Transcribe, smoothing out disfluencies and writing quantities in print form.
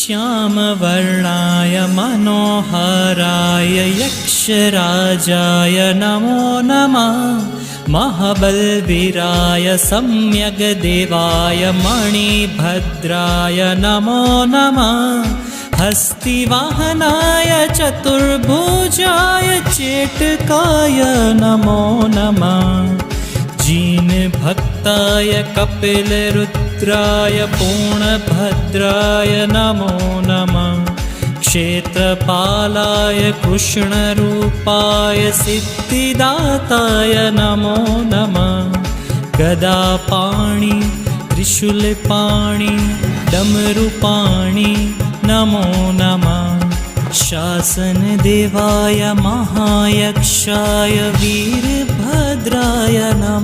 श्यामवर्णाय मनोहराय यक्षराजाय नमो नमः। महाबलवीराय सम्यग्देवाय मणिभद्राय नमो नमः। हस्तिवाहनाय चतुर्भुजाय चेटकाय नमो नमः। जिनभक्ताय कपिलरुद्राय पूर्णभद्राय नमो नमः। क्षेत्रपालाय कृष्णरूपाय सिद्धिदाताय नमो नमः। गदापाणि त्रिशूलपाणि डमरुपाणि नमो नमः। शासनदेवाय महायक्षाय वीरभद्राय नमः।